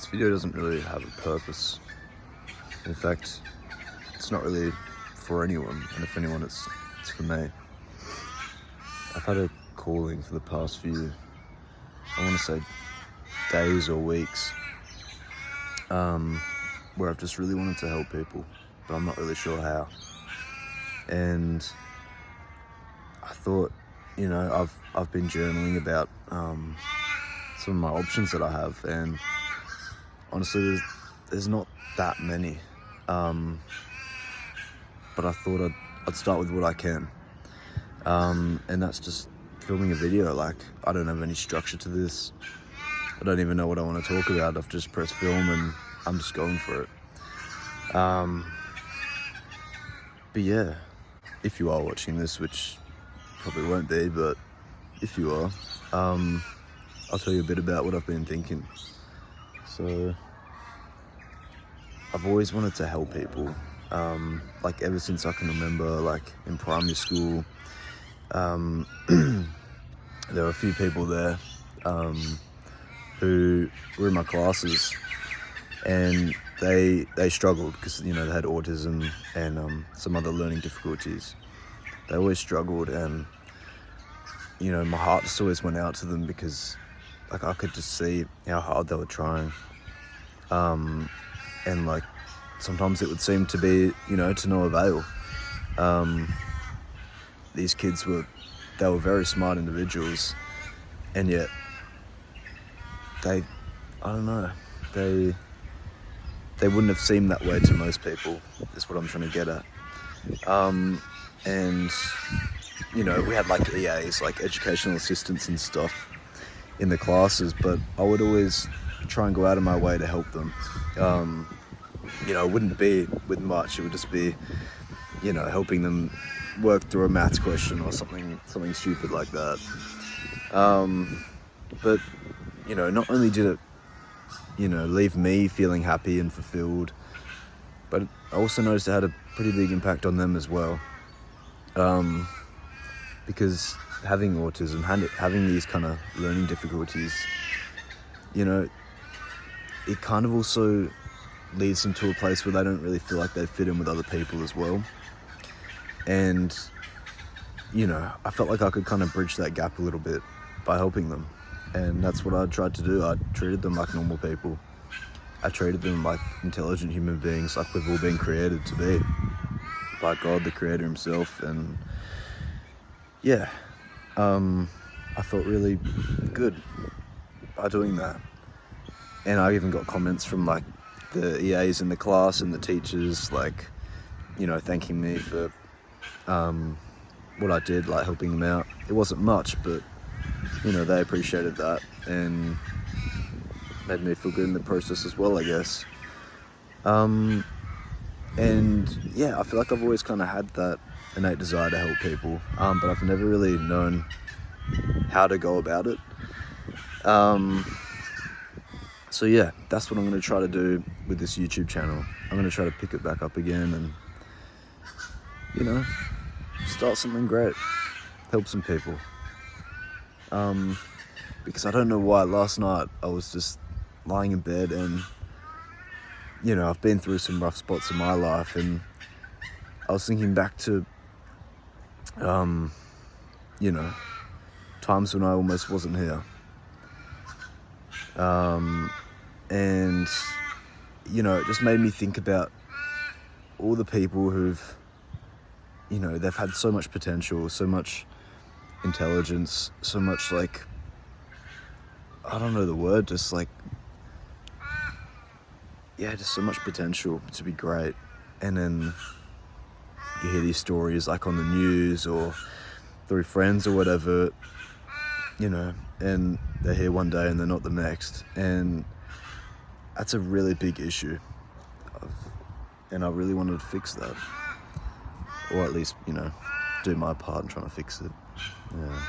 This video doesn't really have a purpose. In fact, it's not really for anyone, and if anyone, it's for me. I've had a calling for the past few, I want to say, days or weeks, where I've just really wanted to help people, but I'm not really sure how. And I thought, I've been journaling about some of my options that I have, and honestly, there's not that many. But I thought I'd start with what I can. And that's just filming a video. Like, I don't have any structure to this. I don't even know what I want to talk about. I've just pressed film and I'm just going for it. But yeah, if you are watching this, which probably won't be, but if you are, I'll tell you a bit about what I've been thinking. So, I've always wanted to help people. Like ever since I can remember, like in primary school, there were a few people there who were in my classes, and they struggled because they had autism and some other learning difficulties. They always struggled, and my heart just always went out to them because like I could just see how hard they were trying, and like sometimes it would seem to be to no avail. These kids were very smart individuals, and yet they wouldn't have seemed that way to most people, is what I'm trying to get at. And we had like EAs, like educational assistants and stuff in the classes, but I would always try and go out of my way to help them. It wouldn't be with much. It would just be, helping them work through a maths question or something stupid like that. But, not only did it, leave me feeling happy and fulfilled, but I also noticed it had a pretty big impact on them as well. Because having autism, having these kind of learning difficulties, it kind of also leads them to a place where they don't really feel like they fit in with other people as well. And, I felt like I could kind of bridge that gap a little bit by helping them. And that's what I tried to do. I treated them like normal people. I treated them like intelligent human beings, like we've all been created to be by God, the Creator himself. And yeah, I felt really good by doing that. And I even got comments from like the EAs in the class and the teachers, like, thanking me for what I did, like helping them out. It wasn't much, but they appreciated that and made me feel good in the process as well, I guess. And yeah, I feel like I've always kind of had that innate desire to help people, but I've never really known how to go about it. So yeah, that's what I'm going to try to do with this YouTube channel. I'm going to try to pick it back up again and, start something great, help some people. Because I don't know why, last night I was just lying in bed and, I've been through some rough spots in my life, and I was thinking back to, times when I almost wasn't here. And, it just made me think about all the people who've, they've had so much potential, so much intelligence, so much like, I don't know the word, just like, yeah, just so much potential to be great. And then you hear these stories like on the news or through friends or whatever, and they're here one day and they're not the next. And that's a really big issue. And I really wanted to fix that. Or at least, do my part in trying to fix it. Yeah.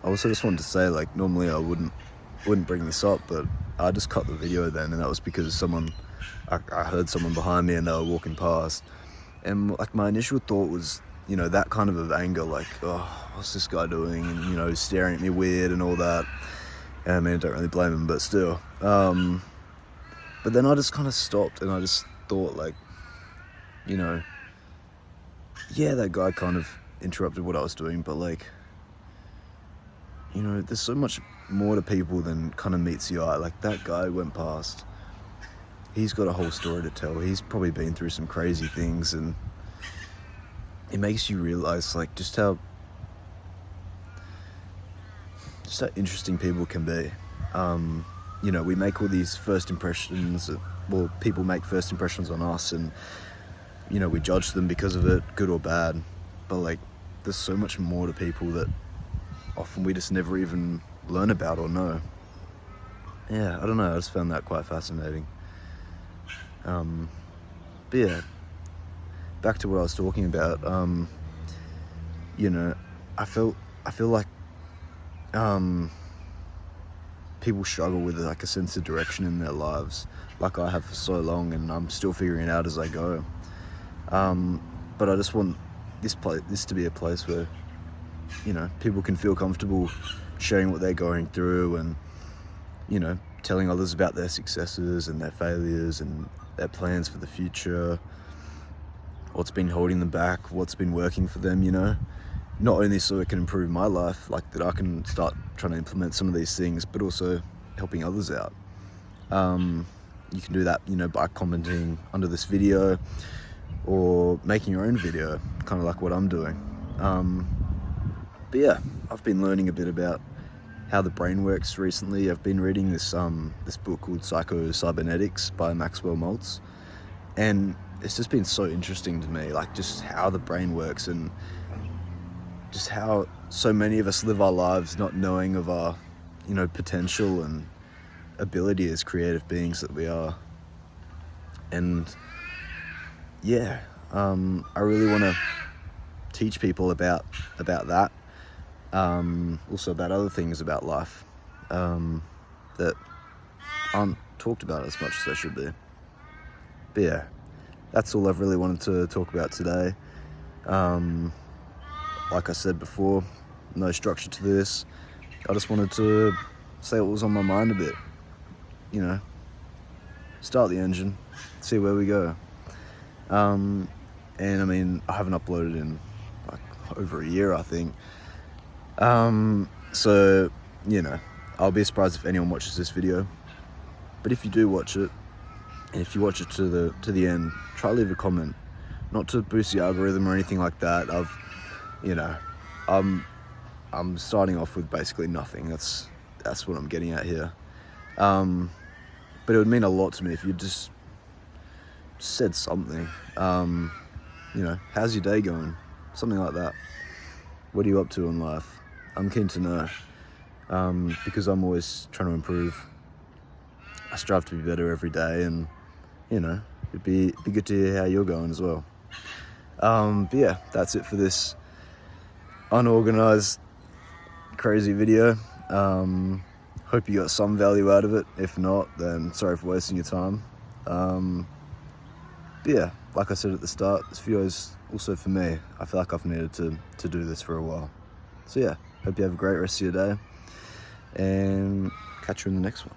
I also just wanted to say, like, normally I wouldn't bring this up, but I just cut the video then, and that was because I heard someone behind me and they were walking past. And like my initial thought was, that kind of anger, like, oh, what's this guy doing? And, staring at me weird and all that. And I mean, I don't really blame him, but still. But then I just kind of stopped and I just thought, like, you know, yeah, that guy kind of interrupted what I was doing, but like, you know, there's so much more to people than kind of meets the eye. Like, that guy went past. He's got a whole story to tell. He's probably been through some crazy things, and it makes you realize, like, just how interesting people can be. You know, we make all these first impressions, well, people make first impressions on us, and, you know, we judge them because of it, good or bad. But, like, there's so much more to people that often we just never even learn about or know. Yeah, I don't know, I just found that quite fascinating. But yeah, back to what I was talking about. You know, I feel like people struggle with, like, a sense of direction in their lives, like I have for so long, and I'm still figuring it out as I go. But I just want this to be a place where, you know, people can feel comfortable sharing what they're going through, and, you know, telling others about their successes and their failures and their plans for the future, what's been holding them back, what's been working for them, you know. Not only so it can improve my life, like that I can start trying to implement some of these things, but also helping others out. You can do that, you know, by commenting under this video or making your own video, kind of like what I'm doing. But yeah, I've been learning a bit about how the brain works recently. I've been reading this book called Psycho-Cybernetics by Maxwell Maltz, and it's just been so interesting to me, like, just how the brain works, and just how so many of us live our lives not knowing of our, you know, potential and ability as creative beings that we are. And yeah, I really want to teach people about that. Also about other things about life that aren't talked about as much as they should be. But yeah, that's all I've really wanted to talk about today. Like I said before, no structure to this. I just wanted to say what was on my mind a bit. You know, start the engine, see where we go. And I mean, I haven't uploaded in like over a year, I think. So, you know, I'll be surprised if anyone watches this video. But if you do watch it, and if you watch it to the end, try to leave a comment. Not to boost the algorithm or anything like that. I'm starting off with basically nothing. That's what I'm getting at here. But it would mean a lot to me if you just said something. You know, how's your day going? Something like that. What are you up to in life? I'm keen to know, because I'm always trying to improve. I strive to be better every day, and, you know, it'd be good to hear how you're going as well. But yeah, that's it for this unorganized, crazy video. Hope you got some value out of it. If not, then sorry for wasting your time. But yeah, like I said at the start, this video is also for me. I feel like I've needed to do this for a while. So yeah, hope you have a great rest of your day, and catch you in the next one.